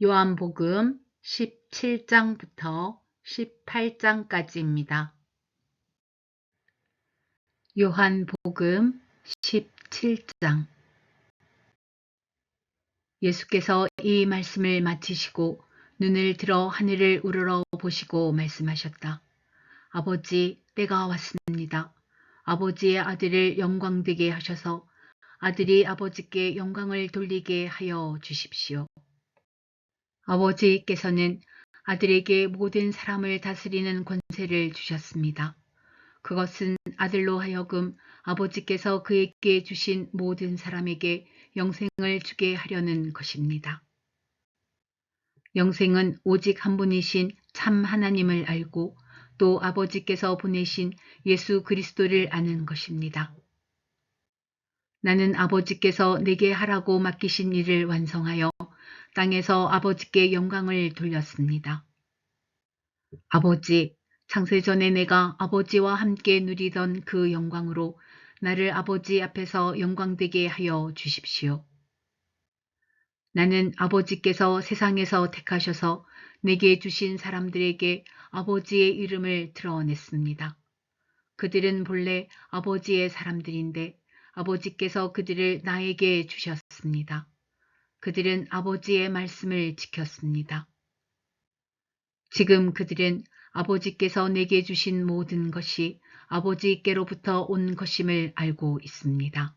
요한복음 17장부터 18장까지입니다. 요한복음 17장. 예수께서 이 말씀을 마치시고 눈을 들어 하늘을 우러러 보시고 말씀하셨다. 아버지, 때가 왔습니다. 아버지의 아들을 영광되게 하셔서 아들이 아버지께 영광을 돌리게 하여 주십시오. 아버지께서는 아들에게 모든 사람을 다스리는 권세를 주셨습니다. 그것은 아들로 하여금 아버지께서 그에게 주신 모든 사람에게 영생을 주게 하려는 것입니다. 영생은 오직 한 분이신 참 하나님을 알고 또 아버지께서 보내신 예수 그리스도를 아는 것입니다. 나는 아버지께서 내게 하라고 맡기신 일을 완성하여 땅에서 아버지께 영광을 돌렸습니다. 아버지, 창세전에 내가 아버지와 함께 누리던 그 영광으로 나를 아버지 앞에서 영광되게 하여 주십시오. 나는 아버지께서 세상에서 택하셔서 내게 주신 사람들에게 아버지의 이름을 드러냈습니다. 그들은 본래 아버지의 사람들인데 아버지께서 그들을 나에게 주셨습니다. 그들은 아버지의 말씀을 지켰습니다. 지금 그들은 아버지께서 내게 주신 모든 것이 아버지께로부터 온 것임을 알고 있습니다.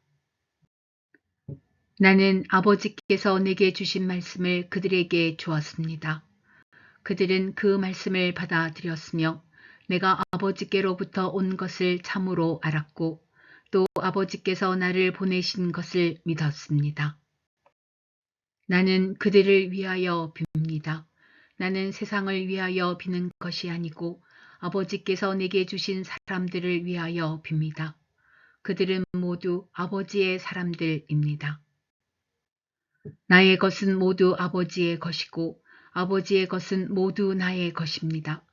나는 아버지께서 내게 주신 말씀을 그들에게 주었습니다. 그들은 그 말씀을 받아들였으며 내가 아버지께로부터 온 것을 참으로 알았고 또 아버지께서 나를 보내신 것을 믿었습니다. 나는 그들을 위하여 빕니다. 나는 세상을 위하여 비는 것이 아니고 아버지께서 내게 주신 사람들을 위하여 빕니다. 그들은 모두 아버지의 사람들입니다. 나의 것은 모두 아버지의 것이고 아버지의 것은 모두 나의 것입니다.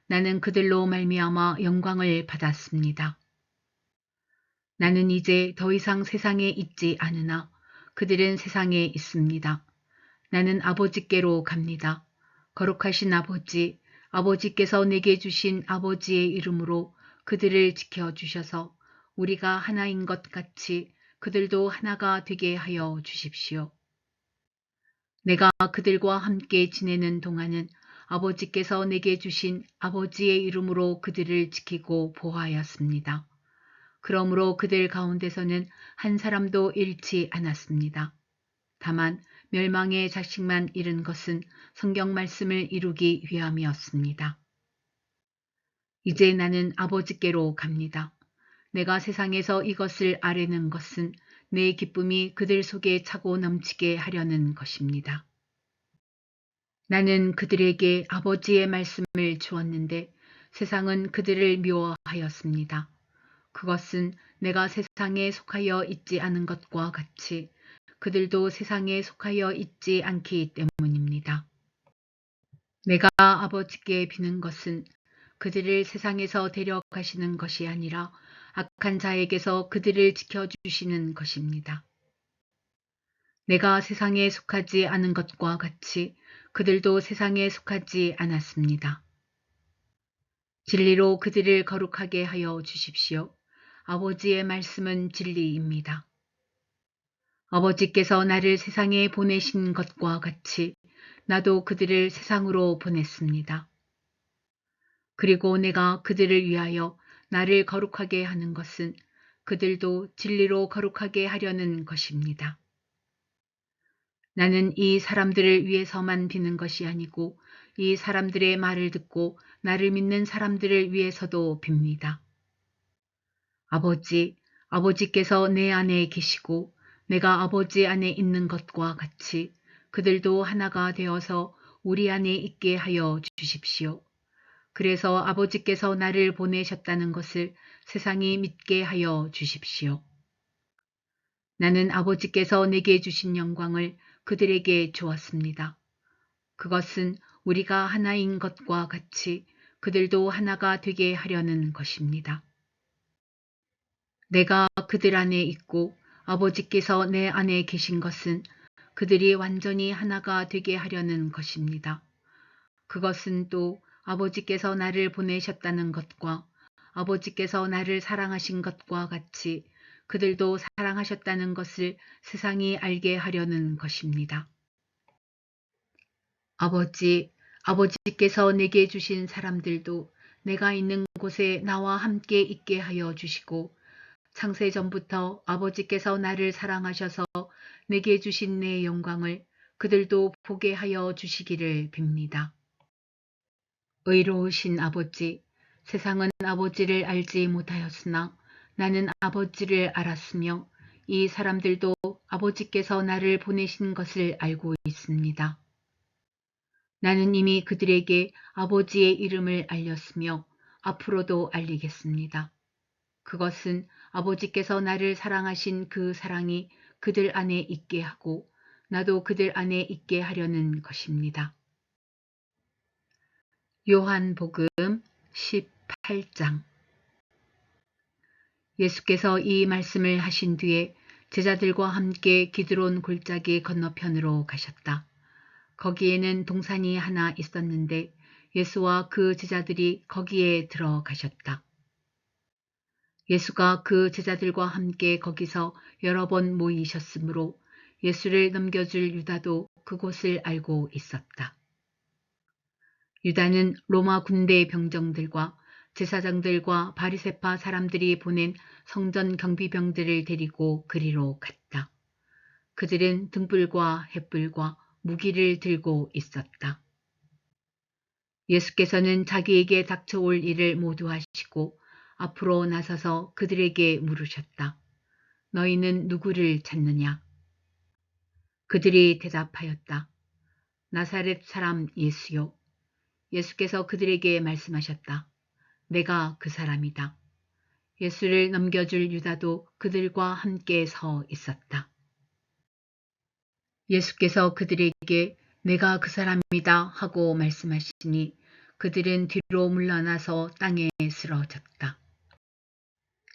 나는 그들로 말미암아 영광을 받았습니다. 나는 이제 더 이상 세상에 있지 않으나 그들은 세상에 있습니다. 나는 아버지께로 갑니다. 거룩하신 아버지, 아버지께서 내게 주신 아버지의 이름으로 그들을 지켜주셔서 우리가 하나인 것 같이 그들도 하나가 되게 하여 주십시오. 내가 그들과 함께 지내는 동안은 아버지께서 내게 주신 아버지의 이름으로 그들을 지키고 보호하였습니다. 그러므로 그들 가운데서는 한 사람도 잃지 않았습니다. 다만 멸망의 자식만 잃은 것은 성경 말씀을 이루기 위함이었습니다. 이제 나는 아버지께로 갑니다. 내가 세상에서 이것을 아뢰는 것은 내 기쁨이 그들 속에 차고 넘치게 하려는 것입니다. 나는 그들에게 아버지의 말씀을 주었는데 세상은 그들을 미워하였습니다. 그것은 내가 세상에 속하여 있지 않은 것과 같이 그들도 세상에 속하여 있지 않기 때문입니다. 내가 아버지께 비는 것은 그들을 세상에서 데려가시는 것이 아니라 악한 자에게서 그들을 지켜주시는 것입니다. 내가 세상에 속하지 않은 것과 같이 그들도 세상에 속하지 않았습니다. 진리로 그들을 거룩하게 하여 주십시오. 아버지의 말씀은 진리입니다. 아버지께서 나를 세상에 보내신 것과 같이 나도 그들을 세상으로 보냈습니다. 그리고 내가 그들을 위하여 나를 거룩하게 하는 것은 그들도 진리로 거룩하게 하려는 것입니다. 나는 이 사람들을 위해서만 비는 것이 아니고 이 사람들의 말을 듣고 나를 믿는 사람들을 위해서도 빕니다. 아버지, 아버지께서 내 안에 계시고 내가 아버지 안에 있는 것과 같이 그들도 하나가 되어서 우리 안에 있게 하여 주십시오. 그래서 아버지께서 나를 보내셨다는 것을 세상이 믿게 하여 주십시오. 나는 아버지께서 내게 주신 영광을 그들에게 주었습니다. 그것은 우리가 하나인 것과 같이 그들도 하나가 되게 하려는 것입니다. 내가 그들 안에 있고 아버지께서 내 안에 계신 것은 그들이 완전히 하나가 되게 하려는 것입니다. 그것은 또 아버지께서 나를 보내셨다는 것과 아버지께서 나를 사랑하신 것과 같이 그들도 사랑하셨다는 것을 세상이 알게 하려는 것입니다. 아버지께서 내게 주신 사람들도 내가 있는 곳에 나와 함께 있게 하여 주시고 창세전부터 아버지께서 나를 사랑하셔서 내게 주신 내 영광을 그들도 보게 하여 주시기를 빕니다. 의로우신 아버지, 세상은 아버지를 알지 못하였으나 나는 아버지를 알았으며 이 사람들도 아버지께서 나를 보내신 것을 알고 있습니다. 나는 이미 그들에게 아버지의 이름을 알렸으며 앞으로도 알리겠습니다. 그것은 아버지께서 나를 사랑하신 그 사랑이 그들 안에 있게 하고 나도 그들 안에 있게 하려는 것입니다. 요한복음 18장. 예수께서 이 말씀을 하신 뒤에 제자들과 함께 기드론 골짜기 건너편으로 가셨다. 거기에는 동산이 하나 있었는데 예수와 그 제자들이 거기에 들어가셨다. 예수가 그 제자들과 함께 거기서 여러 번 모이셨으므로 예수를 넘겨줄 유다도 그곳을 알고 있었다. 유다는 로마 군대 병정들과 제사장들과 바리새파 사람들이 보낸 성전 경비병들을 데리고 그리로 갔다. 그들은 등불과 횃불과 무기를 들고 있었다. 예수께서는 자기에게 닥쳐올 일을 모두 하시고 앞으로 나서서 그들에게 물으셨다. 너희는 누구를 찾느냐? 그들이 대답하였다. 나사렛 사람 예수요. 예수께서 그들에게 말씀하셨다. 내가 그 사람이다. 예수를 넘겨줄 유다도 그들과 함께 서 있었다. 예수께서 그들에게 내가 그 사람이다 하고 말씀하시니 그들은 뒤로 물러나서 땅에 쓰러졌다.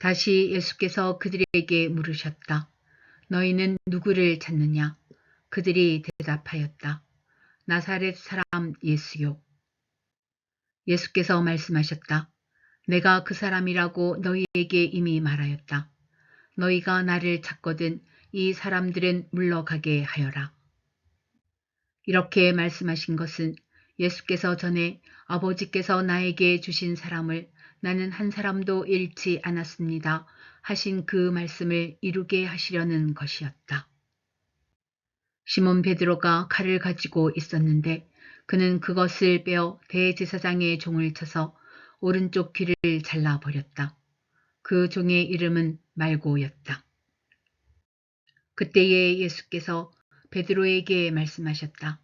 다시 예수께서 그들에게 물으셨다. 너희는 누구를 찾느냐? 그들이 대답하였다. 나사렛 사람 예수요. 예수께서 말씀하셨다. 내가 그 사람이라고 너희에게 이미 말하였다. 너희가 나를 찾거든 이 사람들은 물러가게 하여라. 이렇게 말씀하신 것은 예수께서 전에 아버지께서 나에게 주신 사람을 나는 한 사람도 잃지 않았습니다 하신 그 말씀을 이루게 하시려는 것이었다. 시몬 베드로가 칼을 가지고 있었는데 그는 그것을 빼어 대제사장의 종을 쳐서 오른쪽 귀를 잘라버렸다. 그 종의 이름은 말고였다. 그때에 예수께서 베드로에게 말씀하셨다.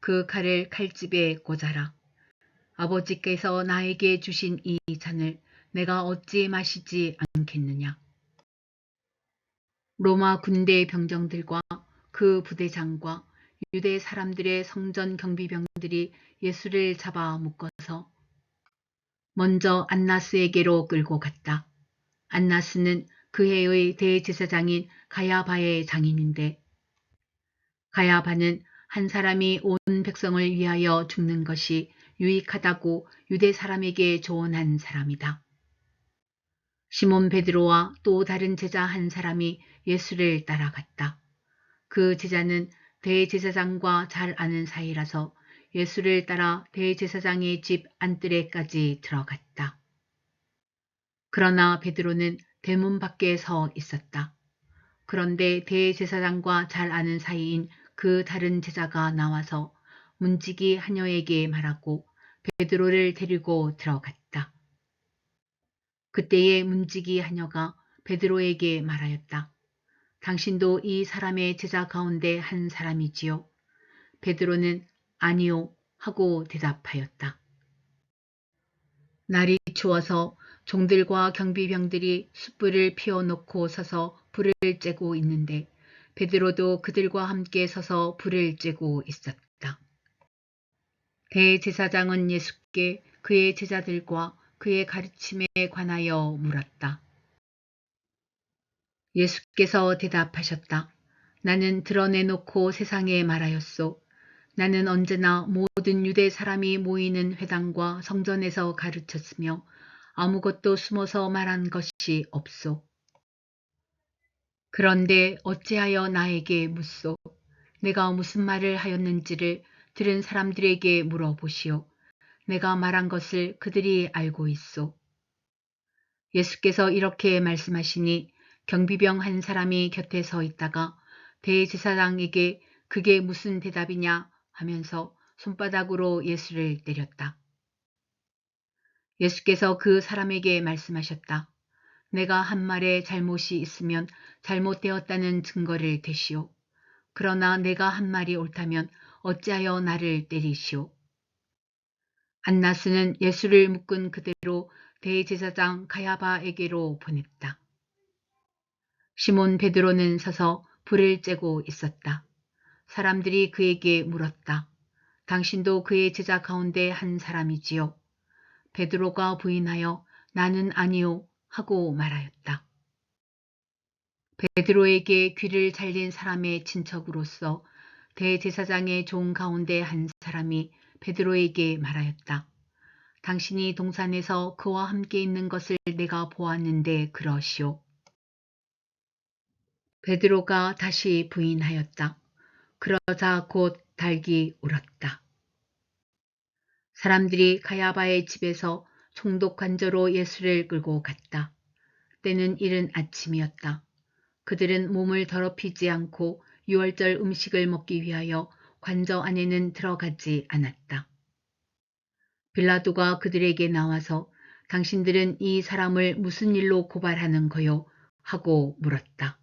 그 칼을 칼집에 꽂아라. 아버지께서 나에게 주신 이 잔을 내가 어찌 마시지 않겠느냐. 로마 군대 병정들과 그 부대장과 유대 사람들의 성전 경비병들이 예수를 잡아 묶어서 먼저 안나스에게로 끌고 갔다. 안나스는 그 해의 대제사장인 가야바의 장인인데 가야바는 한 사람이 온 백성을 위하여 죽는 것이 유익하다고 유대 사람에게 조언한 사람이다. 시몬 베드로와 또 다른 제자 한 사람이 예수를 따라갔다. 그 제자는 대제사장과 잘 아는 사이라서 예수를 따라 대제사장의 집 안뜰에까지 들어갔다. 그러나 베드로는 대문 밖에 서 있었다. 그런데 대제사장과 잘 아는 사이인 그 다른 제자가 나와서 문지기 하녀에게 말하고 베드로를 데리고 들어갔다. 그때에 문지기 하녀가 베드로에게 말하였다. 당신도 이 사람의 제자 가운데 한 사람이지요? 베드로는 아니요 하고 대답하였다. 날이 추워서 종들과 경비병들이 숯불을 피워놓고 서서 불을 쬐고 있는데 베드로도 그들과 함께 서서 불을 쬐고 있었다. 대제사장은 예수께 그의 제자들과 그의 가르침에 관하여 물었다. 예수께서 대답하셨다. 나는 드러내놓고 세상에 말하였소. 나는 언제나 모든 유대 사람이 모이는 회당과 성전에서 가르쳤으며 아무것도 숨어서 말한 것이 없소. 그런데 어찌하여 나에게 묻소? 내가 무슨 말을 하였는지를 들은 사람들에게 물어보시오. 내가 말한 것을 그들이 알고 있소. 예수께서 이렇게 말씀하시니 경비병 한 사람이 곁에 서 있다가 대제사장에게 그게 무슨 대답이냐 하면서 손바닥으로 예수를 때렸다. 예수께서 그 사람에게 말씀하셨다. 내가 한 말에 잘못이 있으면 잘못되었다는 증거를 대시오. 그러나 내가 한 말이 옳다면 어찌하여 나를 때리시오. 안나스는 예수를 묶은 그대로 대제사장 가야바에게로 보냈다. 시몬 베드로는 서서 불을 쬐고 있었다. 사람들이 그에게 물었다. 당신도 그의 제자 가운데 한 사람이지요? 베드로가 부인하여 나는 아니요 하고 말하였다. 베드로에게 귀를 잘린 사람의 친척으로서 대제사장의 종 가운데 한 사람이 베드로에게 말하였다. 당신이 동산에서 그와 함께 있는 것을 내가 보았는데 그러시오. 베드로가 다시 부인하였다. 그러자 곧 닭이 울었다. 사람들이 가야바의 집에서 총독 관저로 예수를 끌고 갔다. 때는 이른 아침이었다. 그들은 몸을 더럽히지 않고 유월절 음식을 먹기 위하여 관저 안에는 들어가지 않았다. 빌라도가 그들에게 나와서 당신들은 이 사람을 무슨 일로 고발하는 거요? 하고 물었다.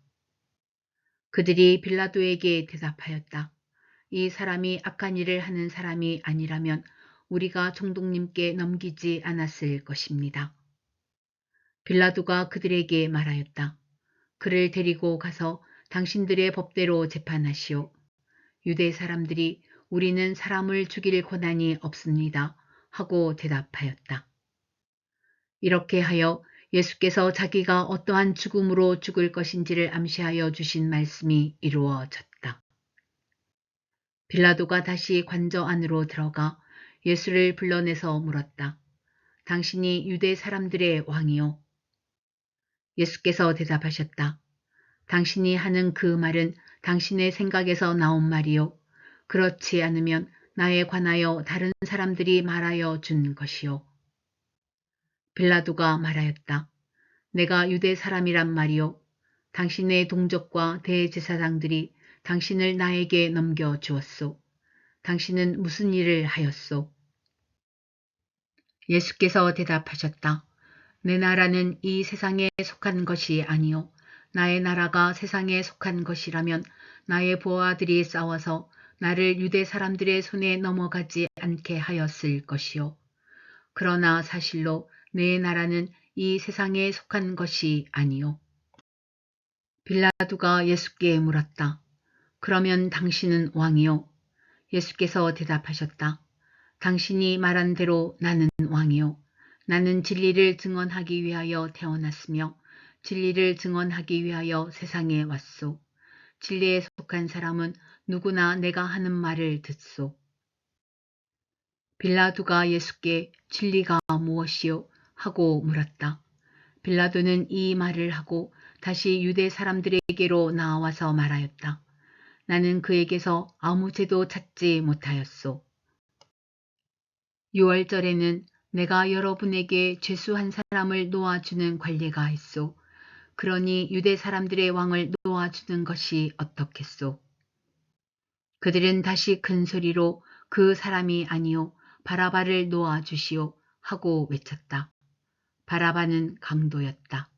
그들이 빌라도에게 대답하였다. 이 사람이 악한 일을 하는 사람이 아니라면 우리가 총독님께 넘기지 않았을 것입니다. 빌라도가 그들에게 말하였다. 그를 데리고 가서 당신들의 법대로 재판하시오. 유대 사람들이 우리는 사람을 죽일 권한이 없습니다. 하고 대답하였다. 이렇게 하여 예수께서 자기가 어떠한 죽음으로 죽을 것인지를 암시하여 주신 말씀이 이루어졌다. 빌라도가 다시 관저 안으로 들어가 예수를 불러내서 물었다. 당신이 유대 사람들의 왕이요? 예수께서 대답하셨다. 당신이 하는 그 말은 당신의 생각에서 나온 말이요. 그렇지 않으면 나에 관하여 다른 사람들이 말하여 준 것이요. 빌라도가 말하였다. 내가 유대 사람이란 말이요. 당신의 동족과 대제사장들이 당신을 나에게 넘겨 주었소. 당신은 무슨 일을 하였소? 예수께서 대답하셨다. 내 나라는 이 세상에 속한 것이 아니요. 나의 나라가 세상에 속한 것이라면 나의 부하들이 싸워서 나를 유대 사람들의 손에 넘어가지 않게 하였을 것이요. 그러나 사실로 내 나라는 이 세상에 속한 것이 아니요. 빌라도가 예수께 물었다. 그러면 당신은 왕이요? 예수께서 대답하셨다. 당신이 말한 대로 나는 왕이요. 나는 진리를 증언하기 위하여 태어났으며 진리를 증언하기 위하여 세상에 왔소. 진리에 속한 사람은 누구나 내가 하는 말을 듣소. 빌라도가 예수께 진리가 무엇이요? 하고 물었다. 빌라도는 이 말을 하고 다시 유대 사람들에게로 나와서 말하였다. 나는 그에게서 아무 죄도 찾지 못하였소. 유월절에는 내가 여러분에게 죄수 한 사람을 놓아주는 관례가 있소. 그러니 유대 사람들의 왕을 놓아주는 것이 어떻겠소. 그들은 다시 큰 소리로 그 사람이 아니요 바라바를 놓아주시오 하고 외쳤다. 바라바는 강도였다.